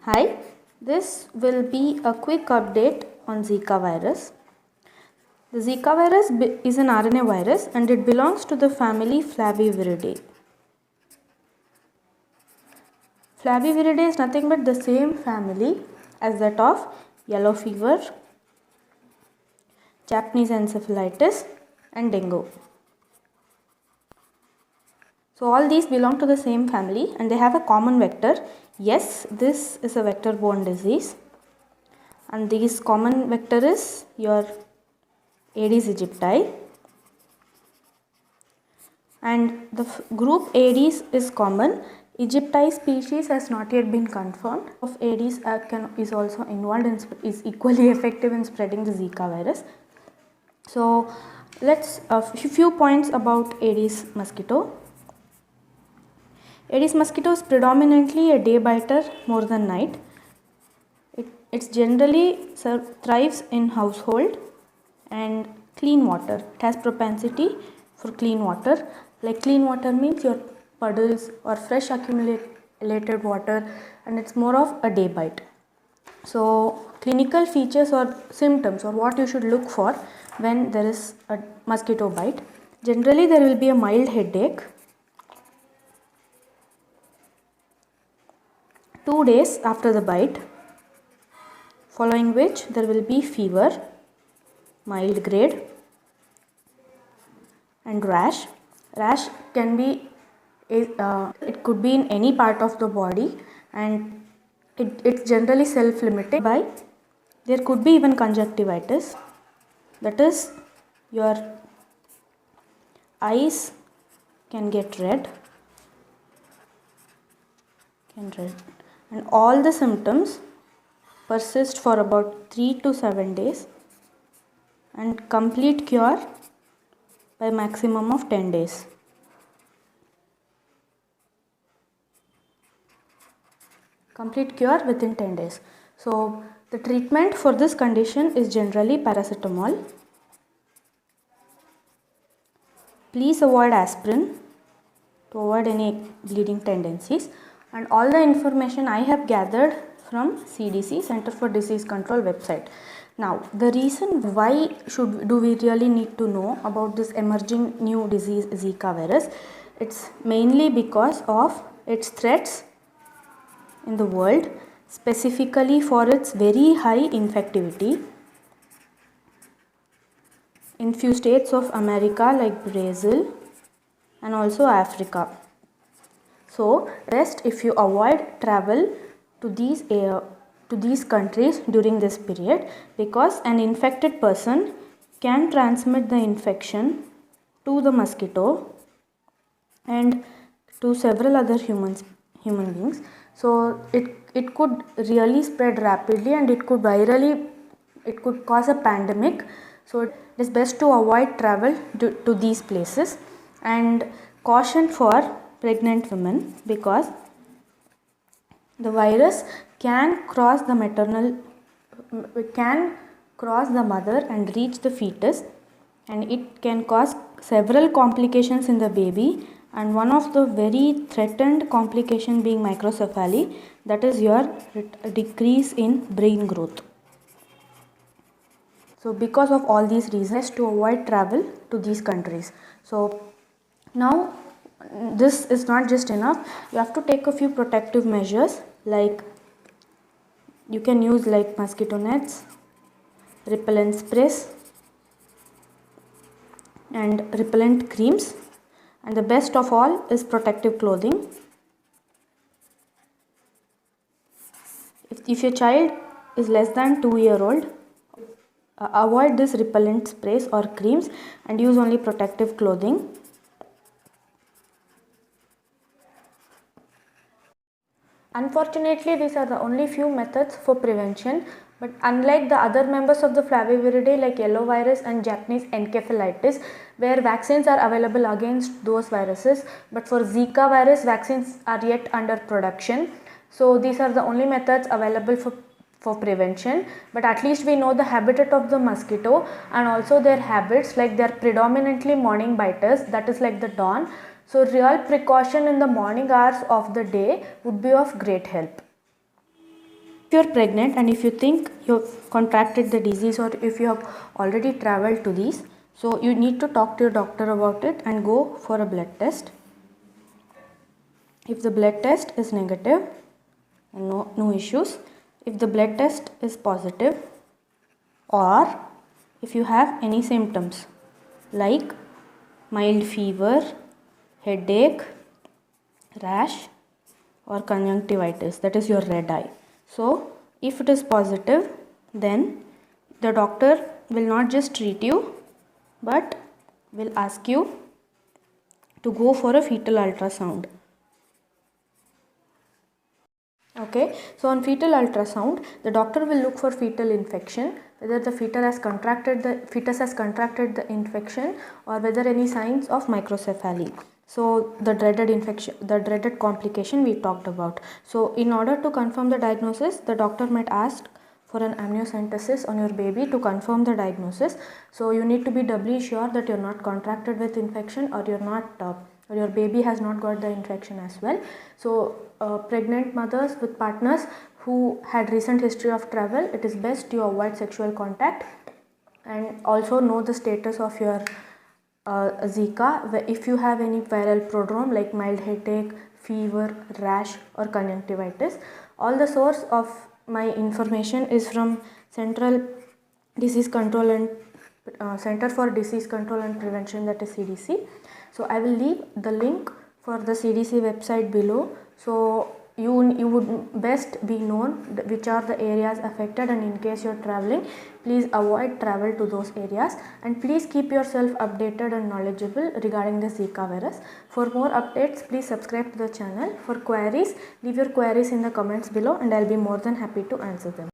Hi, this will be a quick update on Zika virus. The Zika virus is an RNA virus and it belongs to the family Flaviviridae. Flaviviridae is nothing but the same family as that of yellow fever, Japanese encephalitis and dengue. So all these belong to the same family and they have a common vector. Yes, this is a vector-borne disease and this common vector is your Aedes aegypti, and the group Aedes is common. Aegypti species has not yet been confirmed. Of Aedes is also involved and is equally effective in spreading the Zika virus. So let's a few points about Aedes mosquito. Aedes mosquito is predominantly a day biter more than night. It generally thrives in household and clean water. It has propensity for clean water. Like clean water means your puddles or fresh accumulated water, and it's more of a day bite. So clinical features or symptoms or what you should look for when there is a mosquito bite. Generally there will be a mild headache. 2 days after the bite, following which there will be fever, mild grade, and rash. Rash can be, it could be in any part of the body, and it's generally self-limited by, there could be even conjunctivitis, that is your eyes can get red, and all the symptoms persist for about 3 to 7 days and complete cure by maximum of 10 days. Complete cure within 10 days. So the treatment for this condition is generally paracetamol. Please avoid aspirin to avoid any bleeding tendencies, and all the information I have gathered from CDC, Center for Disease Control website. Now the reason why do we really need to know about this emerging new disease Zika virus, it's mainly because of its threats in the world, specifically for its very high infectivity. In few states of America like Brazil and also Africa. So best if you avoid travel to these countries during this period, because an infected person can transmit the infection to the mosquito and to several other human beings. So it could really spread rapidly and it could cause a pandemic. So it is best to avoid travel to these places, and caution for pregnant women, because the virus can cross the mother and reach the fetus, and it can cause several complications in the baby, and one of the very threatened complication being microcephaly, that is your decrease in brain growth. So because of all these reasons, to avoid travel to these countries. So now this is not just enough, you have to take a few protective measures, like you can use like mosquito nets, repellent sprays and repellent creams, and the best of all is protective clothing. If your child is less than 2-year-old, avoid this repellent sprays or creams and use only protective clothing. Unfortunately, these are the only few methods for prevention, but unlike the other members of the Flaviviridae like yellow virus and Japanese encephalitis, where vaccines are available against those viruses, but for Zika virus vaccines are yet under production. So these are the only methods available for prevention, but at least we know the habitat of the mosquito and also their habits, like they are predominantly morning biters, that is like the dawn. So real precaution in the morning hours of the day would be of great help. If you're pregnant and if you think you've contracted the disease or if you have already traveled to these, so you need to talk to your doctor about it and go for a blood test. If the blood test is negative, no issues. If the blood test is positive, or if you have any symptoms like mild fever, headache, rash or conjunctivitis, that is your red eye. So if it is positive, then the doctor will not just treat you but will ask you to go for a fetal ultrasound. Okay, so on fetal ultrasound, the doctor will look for fetal infection, whether the fetus has contracted the infection or whether any signs of microcephaly. So the dreaded infection, the dreaded complication we talked about. So in order to confirm the diagnosis, the doctor might ask for an amniocentesis on your baby to confirm the diagnosis. So you need to be doubly sure that you're not contracted with infection or you're not or your baby has not got the infection as well. So pregnant mothers with partners who had recent history of travel, it is best you avoid sexual contact and also know the status of your Zika. If you have any viral prodrome like mild headache, fever, rash or conjunctivitis. All the source of my information is from Central Disease Control and Center for Disease Control and Prevention, that is CDC. So I will leave the link for the CDC website below. So you would best be known which are the areas affected, and in case you're traveling, please avoid travel to those areas and please keep yourself updated and knowledgeable regarding the Zika virus. For more updates, please subscribe to the channel. For queries, leave your queries in the comments below and I'll be more than happy to answer them.